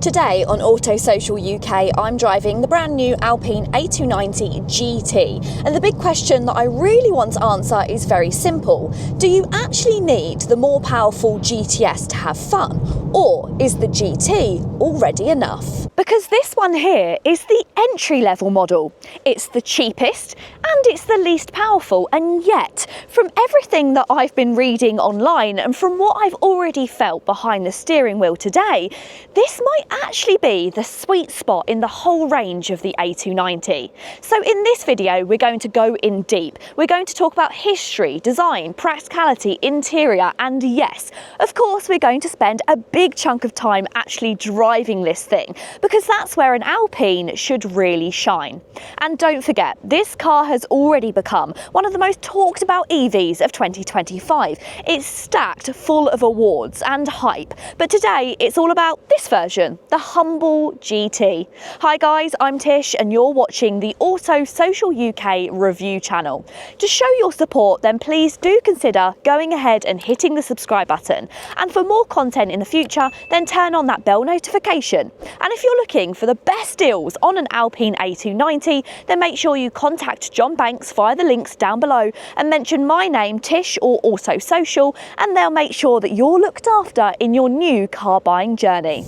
Today on Auto Social UK, I'm driving the brand new Alpine A290 GT, and the big question that I really want to answer is very simple. Do you actually need the more powerful GTS to have fun, or is the GT already enough? Because this one here is the entry-level model. It's the cheapest and it's the least powerful, and yet from everything that I've been reading online and from what I've already felt behind the steering wheel today, this might actually be the sweet spot in the whole range of the A290. So in this video, we're going to go in deep. We're going to talk about history, design, practicality, interior, and yes, of course, we're going to spend a big chunk of time actually driving this thing, because that's where an Alpine should really shine. And don't forget, this car has already become one of the most talked about EVs of 2025. It's stacked full of awards and hype, but today it's all about this version, the humble GT. Hi guys, I'm Tish and you're watching the Auto Social UK review channel. To show your support, then please do consider going ahead and hitting the subscribe button. And for more content in the future, then turn on that bell notification. And if you're looking for the best deals on an Alpine A290, then make sure you contact John Banks via the links down below and mention my name, Tish, or Auto Social, and they'll make sure that you're looked after in your new car buying journey.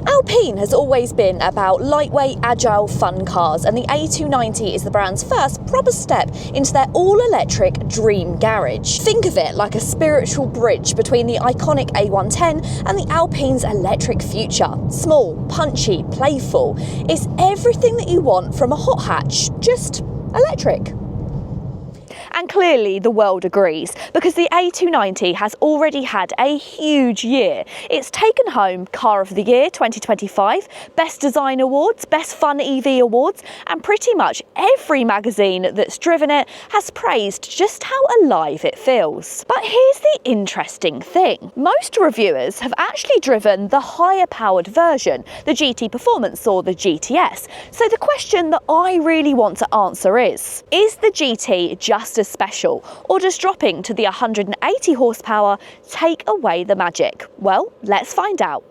Alpine has always been about lightweight, agile, fun cars, and the A290 is the brand's first proper step into their all-electric dream garage. Think of it like a spiritual bridge between the iconic A110 and the Alpine's electric future. Small, punchy, playful. It's everything that you want from a hot hatch, just electric. And clearly the world agrees, because the A290 has already had a huge year. It's taken home Car of the Year 2025, Best Design Awards, Best Fun EV Awards, and pretty much every magazine that's driven it has praised just how alive it feels. But here's the interesting thing. Most reviewers have actually driven the higher powered version, the GT Performance or the GTS. So the question that I really want to answer is the GT just as special, or does dropping to the 180 horsepower take away the magic? Well, let's find out.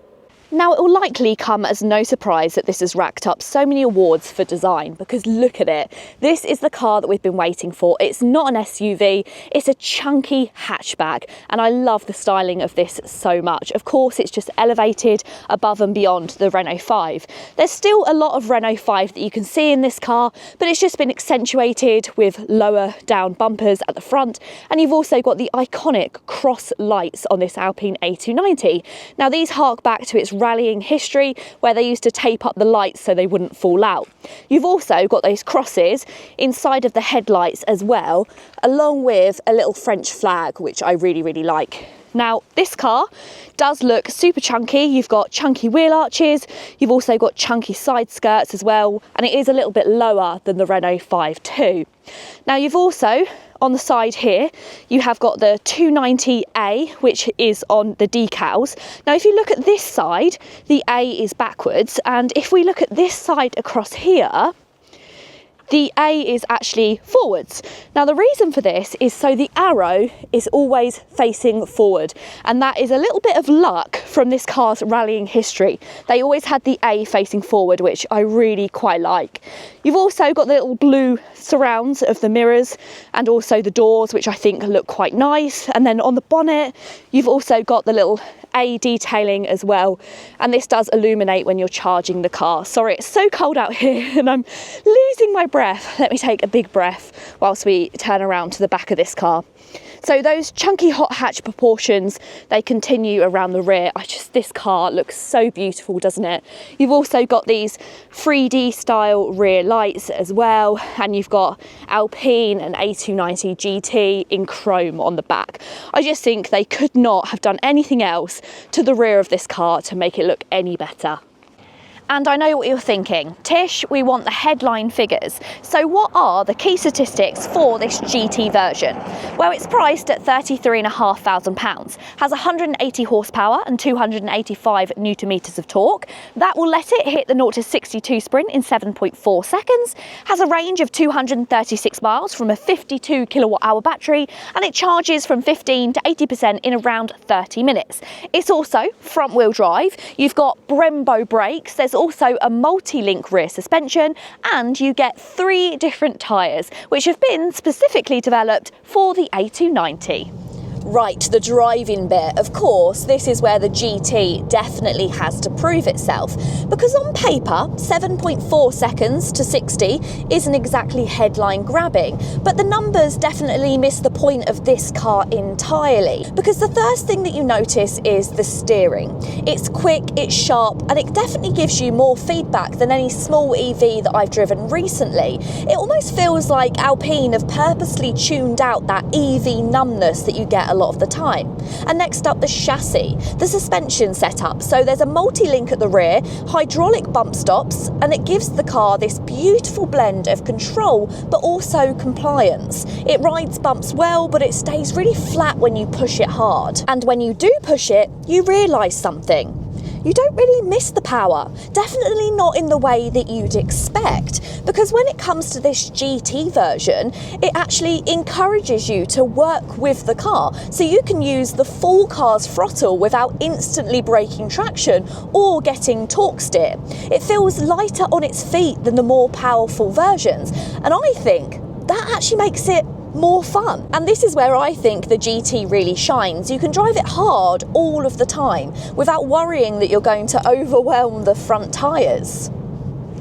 Now, it will likely come as no surprise that this has racked up so many awards for design, because look at it. This is the car that we've been waiting for. It's not an SUV, it's a chunky hatchback, and I love the styling of this so much. Of course, it's just elevated above and beyond the Renault 5. There's still a lot of Renault 5 that you can see in this car, but it's just been accentuated with lower down bumpers at the front, and you've also got the iconic cross lights on this Alpine A290. Now, these hark back to its rallying history, where they used to tape up the lights so they wouldn't fall out. You've also got those crosses inside of the headlights as well, along with a little French flag, which I really like. Now, this car does look super chunky. You've got chunky wheel arches, you've also got chunky side skirts as well, and it is a little bit lower than the Renault 5 too. Now, you've also, on the side here, you have got the 290A, which is on the decals. Now, if you look at this side, the A is backwards, and if we look at this side across here, the A is actually forwards. Now, the reason for this is so the arrow is always facing forward, and that is a little bit of luck from this car's rallying history. They always had the A facing forward, which I really quite like. You've also got the little blue surrounds of the mirrors and also the doors, which I think look quite nice. And then on the bonnet, you've also got the little A detailing as well, and this does illuminate when you're charging the car. Sorry, it's so cold out here and I'm losing my breath. Let me take a big breath whilst we turn around to the back of this car. So those chunky hot hatch proportions, they continue around the rear. This car looks so beautiful, doesn't it? You've also got these 3D style rear lights as well, and you've got Alpine and A290 GT in chrome on the back. I just think they could not have done anything else to the rear of this car to make it look any better. And I know what you're thinking, Tish, we want the headline figures. So what are the key statistics for this GT version? Well, it's priced at £33,500, has 180 horsepower and 285 newton meters of torque. That will let it hit the 0 to 62 sprint in 7.4 seconds, has a range of 236 miles from a 52 kilowatt hour battery, and it charges from 15 to 80% in around 30 minutes. It's also front wheel drive, you've got Brembo brakes, there's also a multi-link rear suspension, and you get 3 different tyres, which have been specifically developed for the A290. Right, the driving bit. Of course, this is where the GT definitely has to prove itself, because on paper, 7.4 seconds to 60 isn't exactly headline grabbing, but the numbers definitely miss the point of this car entirely, because the first thing that you notice is the steering. It's quick, it's sharp, and it definitely gives you more feedback than any small EV that I've driven recently. It almost feels like Alpine have purposely tuned out that EV numbness that you get a lot of the time. And next up, the chassis, the suspension setup. So there's a multi-link at the rear, hydraulic bump stops, and it gives the car this beautiful blend of control but also compliance. It rides bumps well, but it stays really flat when you push it hard. And when you do push it, you realise something. You don't really miss the power, definitely not in the way that you'd expect, because when it comes to this GT version, it actually encourages you to work with the car, so you can use the full car's throttle without instantly breaking traction or getting torque steer. It feels lighter on its feet than the more powerful versions, and I think that actually makes it more fun. And this is where I think the GT really shines. You can drive it hard all of the time without worrying that you're going to overwhelm the front tyres.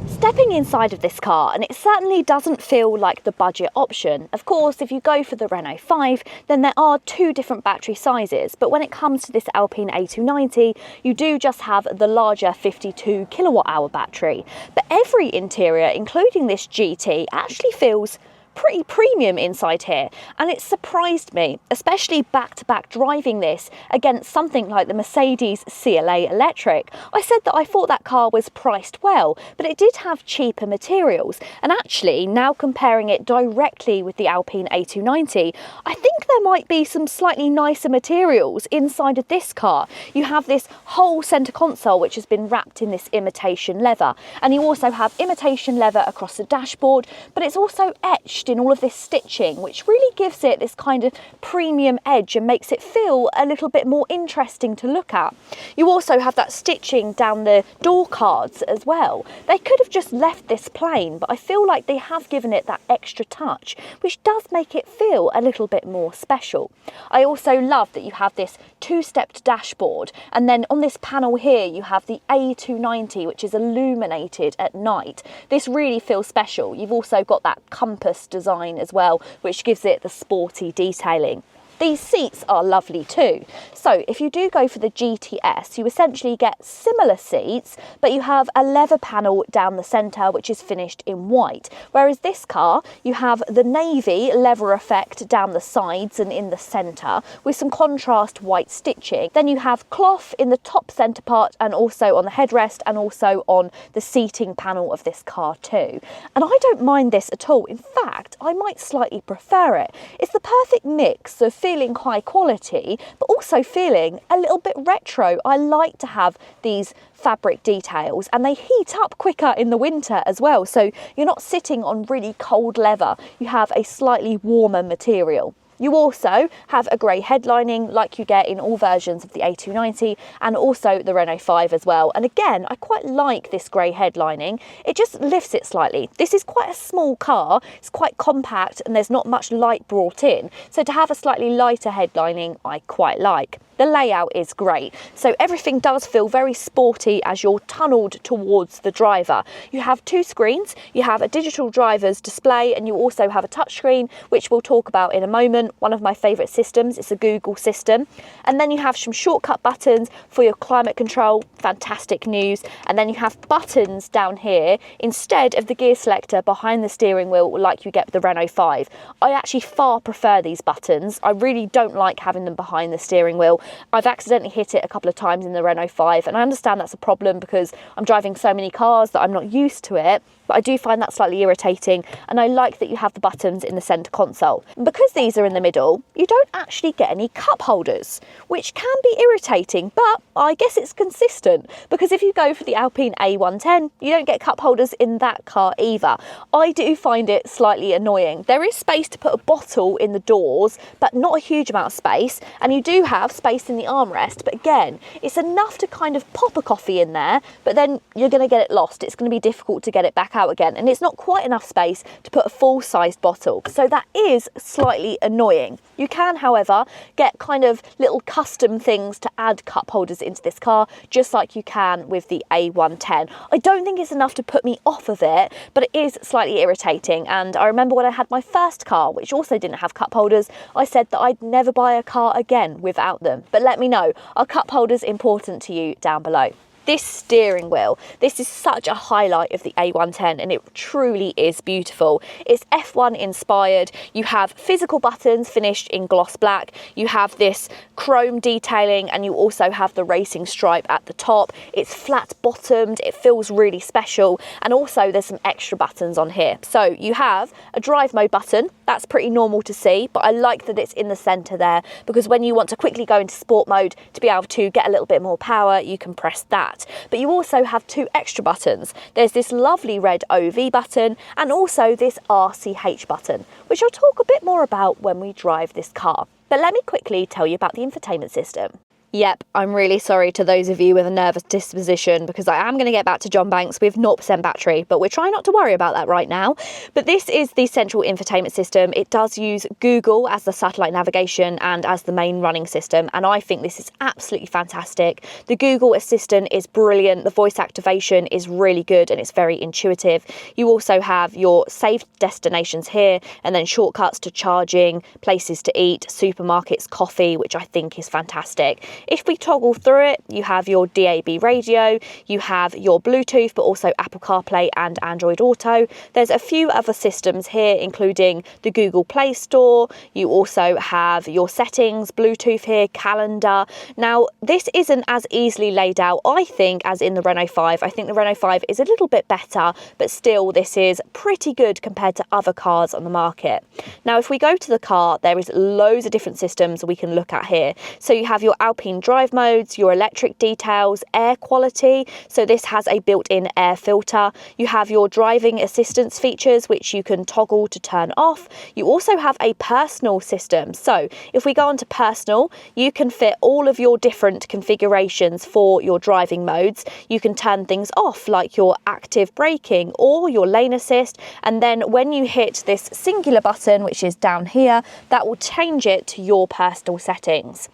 Stepping inside of this car, and it certainly doesn't feel like the budget option. Of course, if you go for the Renault 5, then there are 2 different battery sizes, but when it comes to this Alpine A290, you do just have the larger 52 kilowatt hour battery. But every interior, including this GT, actually feels pretty premium inside here, and it surprised me, especially back-to-back driving this against something like the Mercedes CLA Electric. I said that I thought that car was priced well, but it did have cheaper materials, and actually now comparing it directly with the Alpine A290, I think there might be some slightly nicer materials inside of this car. You have this whole centre console which has been wrapped in this imitation leather, and you also have imitation leather across the dashboard, but it's also etched in all of this stitching, which really gives it this kind of premium edge and makes it feel a little bit more interesting to look at. You also have that stitching down the door cards as well. They could have just left this plain, but I feel like they have given it that extra touch, which does make it feel a little bit more special. I also love that you have this 2-stepped dashboard, and then on this panel here you have the A290, which is illuminated at night. This really feels special. You've also got that compass design as well, which gives it the sporty detailing. These seats are lovely too. So if you do go for the GTS, you essentially get similar seats, but you have a leather panel down the centre which is finished in white. Whereas this car, you have the navy leather effect down the sides and in the centre with some contrast white stitching. Then you have cloth in the top centre part and also on the headrest and also on the seating panel of this car too. And I don't mind this at all. In fact, I might slightly prefer it. It's the perfect mix of feeling high quality, but also feeling a little bit retro. I like to have these fabric details, and they heat up quicker in the winter as well. So you're not sitting on really cold leather. You have a slightly warmer material. You also have a grey headlining like you get in all versions of the A290 and also the Renault 5 as well. And again, I quite like this grey headlining. It just lifts it slightly. This is quite a small car, it's quite compact and there's not much light brought in. So to have a slightly lighter headlining, I quite like. The layout is great, so everything does feel very sporty as you're tunnelled towards the driver. You have 2 screens, you have a digital driver's display and you also have a touchscreen, which we'll talk about in a moment. One of my favourite systems, it's a Google system. And then you have some shortcut buttons for your climate control, fantastic news. And then you have buttons down here instead of the gear selector behind the steering wheel like you get with the Renault 5. I actually far prefer these buttons. I really don't like having them behind the steering wheel. I've accidentally hit it a couple of times in the Renault 5, and I understand that's a problem because I'm driving so many cars that I'm not used to it, but I do find that slightly irritating, and I like that you have the buttons in the centre console. And because these are in the middle, you don't actually get any cup holders, which can be irritating, but I guess it's consistent, because if you go for the Alpine A110, you don't get cup holders in that car either. I do find it slightly annoying. There is space to put a bottle in the doors, but not a huge amount of space, and you do have space in the armrest, but again, it's enough to kind of pop a coffee in there, but then you're going to get it lost. It's going to be difficult to get it back out again, and it's not quite enough space to put a full-sized bottle, so that is slightly annoying. You can, however, get kind of little custom things to add cup holders into this car, just like you can with the A110. I don't think it's enough to put me off of it, but it is slightly irritating. And I remember when I had my first car, which also didn't have cup holders, I said that I'd never buy a car again without them. But let me know, are cup holders important to you down below? This steering wheel, this is such a highlight of the A110, and it truly is beautiful. It's F1 inspired. You have physical buttons finished in gloss black. You have this chrome detailing, and you also have the racing stripe at the top. It's flat bottomed, it feels really special, and also there's some extra buttons on here. So you have a drive mode button. That's pretty normal to see, but I like that it's in the center there, because when you want to quickly go into sport mode to be able to get a little bit more power, you can press that. But you also have two extra buttons. There's this lovely red OV button, and also this RCH button, which I'll talk a bit more about when we drive this car. But let me quickly tell you about the infotainment system. Yep, I'm really sorry to those of you with a nervous disposition, because I am going to get back to John Banks with 0% battery, but we're trying not to worry about that right now. But this is the central infotainment system. It does use Google as the satellite navigation and as the main running system, and I think this is absolutely fantastic. The Google Assistant is brilliant, the voice activation is really good, and it's very intuitive. You also have your saved destinations here, and then shortcuts to charging, places to eat, supermarkets, coffee, which I think is fantastic. If we toggle through it, you have your DAB radio, you have your Bluetooth, but also Apple CarPlay and Android Auto. There's a few other systems here, including the Google Play Store. You also have your settings, Bluetooth here, calendar. Now, this isn't as easily laid out, I think, as in the Renault 5. I think the Renault 5 is a little bit better, but still, this is pretty good compared to other cars on the market. Now, if we go to the car, there is loads of different systems we can look at here. So you have your Alpine drive modes, your electric details, air quality, so this has a built-in air filter. You have your driving assistance features, which you can toggle to turn off. You also have a personal system, so if we go on to personal, you can fit all of your different configurations for your driving modes. You can turn things off, like your active braking or your lane assist, and then when you hit this singular button, which is down here, that will change it to your personal settings.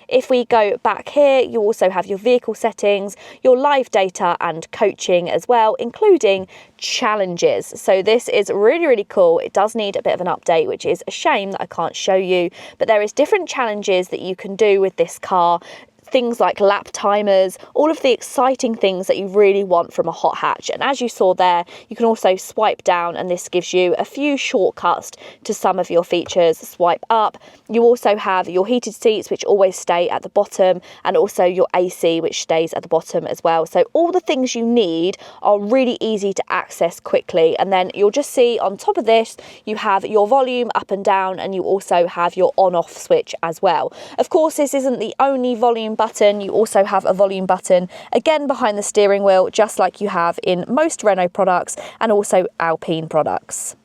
If we go back here, you also have your vehicle settings, your live data and coaching as well, including challenges. So this is really, really cool. It does need a bit of an update, which is a shame that I can't show you, but there is different challenges that you can do with this car. Things like lap timers, all of the exciting things that you really want from a hot hatch. And as you saw there, you can also swipe down, and this gives you a few shortcuts to some of your features. Swipe up. You also have your heated seats, which always stay at the bottom, and also your AC, which stays at the bottom as well. So all the things you need are really easy to access quickly. And then you'll just see on top of this, you have your volume up and down, and you also have your on-off switch as well. Of course, this isn't the only volume button. You also have a volume button again behind the steering wheel, just like you have in most Renault products and also Alpine products.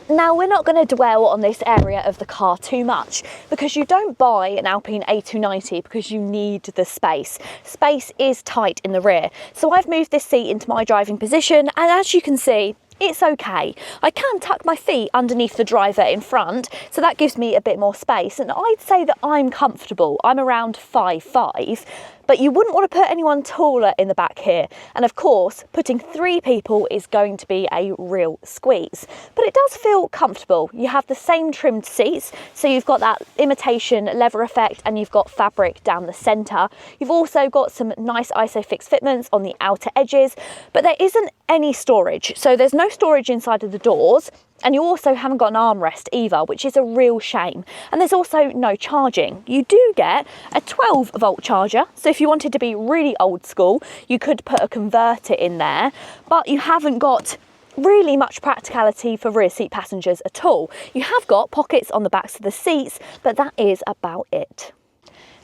Now, we're not going to dwell on this area of the car too much, because you don't buy an Alpine A290 because you need the space. Space is tight in the rear. So I've moved this seat into my driving position, and as you can see, it's okay. I can tuck my feet underneath the driver in front, so that gives me a bit more space, and I'd say that I'm comfortable. I'm around 5'5", but you wouldn't want to put anyone taller in the back here. And of course, putting 3 people is going to be a real squeeze, but it does feel comfortable. You have the same trimmed seats, so you've got that imitation leather effect, and you've got fabric down the centre. You've also got some nice ISOFIX fitments on the outer edges, but there isn't any storage. So there's no storage inside of the doors. And you also haven't got an armrest either, which is a real shame. And there's also no charging. You do get a 12-volt charger, so if you wanted to be really old school, you could put a converter in there, but you haven't got really much practicality for rear seat passengers at all. You have got pockets on the backs of the seats, but that is about it.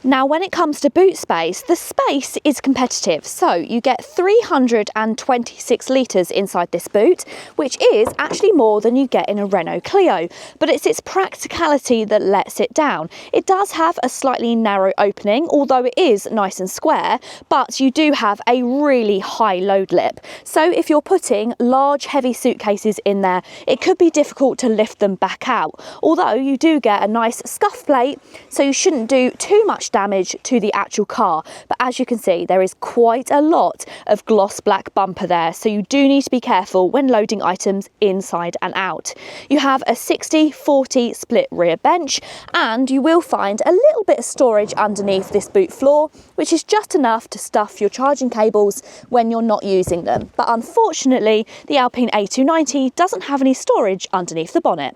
Now, when it comes to boot space, the space is competitive. So you get 326 litres inside this boot, which is actually more than you get in a Renault Clio, but it's its practicality that lets it down. It does have a slightly narrow opening, although it is nice and square, but you do have a really high load lip. So if you're putting large, heavy suitcases in there, it could be difficult to lift them back out. Although you do get a nice scuff plate, so you shouldn't do too much damage to the actual car. But as you can see, there is quite a lot of gloss black bumper there, so you do need to be careful when loading items inside and out. You have a 60-40 split rear bench, and you will find a little bit of storage underneath this boot floor, which is just enough to stuff your charging cables when you're not using them. But unfortunately, the Alpine A290 doesn't have any storage underneath the bonnet.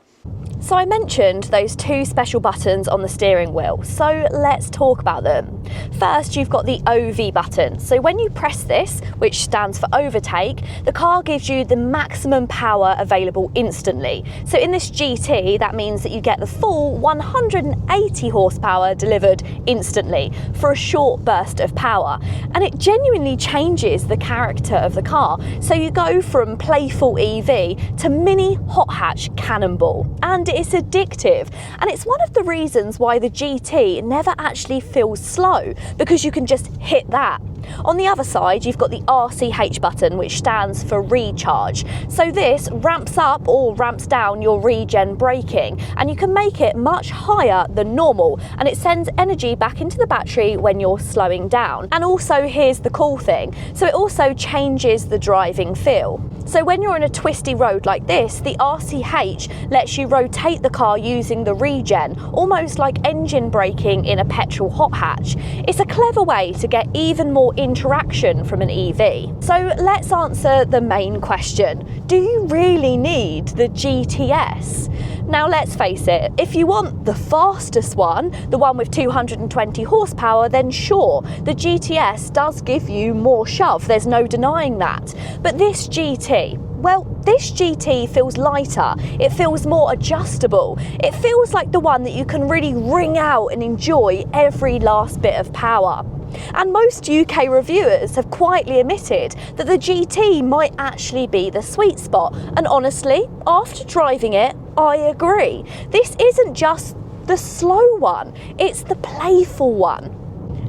So I mentioned those two special buttons on the steering wheel, so let's talk about them. First, you've got the OV button. So when you press this, which stands for overtake, the car gives you the maximum power available instantly. So in this GT, that means that you get the full 180 horsepower delivered instantly for a short burst of power. And it genuinely changes the character of the car. So you go from playful EV to mini hot hatch cannonball. And it's addictive, and it's one of the reasons why the GT never actually feels slow, because you can just hit that. On the other side, you've got the RCH button, which stands for recharge. So this ramps up or ramps down your regen braking, and you can make it much higher than normal, and it sends energy back into the battery when you're slowing down. And also, here's the cool thing, so it also changes the driving feel. So when you're in a twisty road like this, the RCH lets you rotate the car using the regen, almost like engine braking in a petrol hot hatch. It's a clever way to get even more interaction from an EV. So let's answer the main question. Do you really need the GTS? Now let's face it, if you want the fastest one, the one with 220 horsepower, then sure, the GTS does give you more shove, there's no denying that. But this GT, well, this GT feels lighter, it feels more adjustable, it feels like the one that you can really wring out and enjoy every last bit of power. And most UK reviewers have quietly admitted that the GT might actually be the sweet spot. And honestly, after driving it, I agree. This isn't just the slow one, it's the playful one.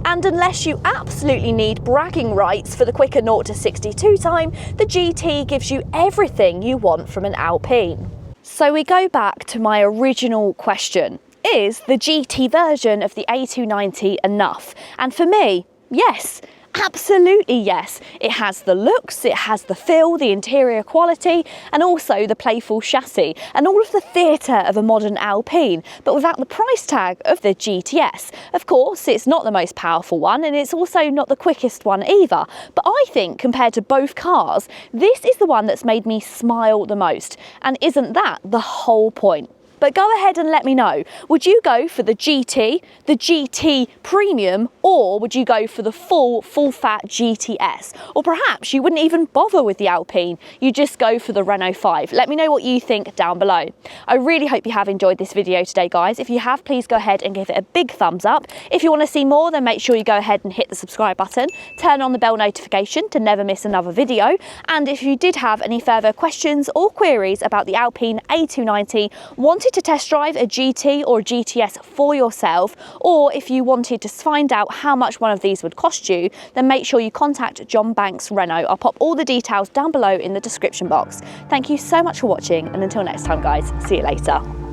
And unless you absolutely need bragging rights for the quicker 0 to 62 time, the GT gives you everything you want from an Alpine. So we go back to my original question. Is the GT version of the A290 enough? And for me, yes. Absolutely yes. It has the looks, it has the feel, the interior quality, and also the playful chassis, and all of the theatre of a modern Alpine, but without the price tag of the GTS. Of course, it's not the most powerful one, and it's also not the quickest one either, but I think compared to both cars, this is the one that's made me smile the most, and isn't that the whole point? But go ahead and let me know, would you go for the GT, the GT Premium, or would you go for the full fat GTS? Or perhaps you wouldn't even bother with the Alpine, you just go for the Renault 5. Let me know what you think down below. I really hope you have enjoyed this video today, guys. If you have, please go ahead and give it a big thumbs up. If you want to see more, then make sure you go ahead and hit the subscribe button, turn on the bell notification to never miss another video. And if you did have any further questions or queries about the Alpine A290, wanted to test drive a GT or a GTS for yourself, or if you wanted to find out how much one of these would cost you, then make sure you contact John Banks Renault. I'll pop all the details down below in the description box. Thank you so much for watching, and until next time, guys, see you later.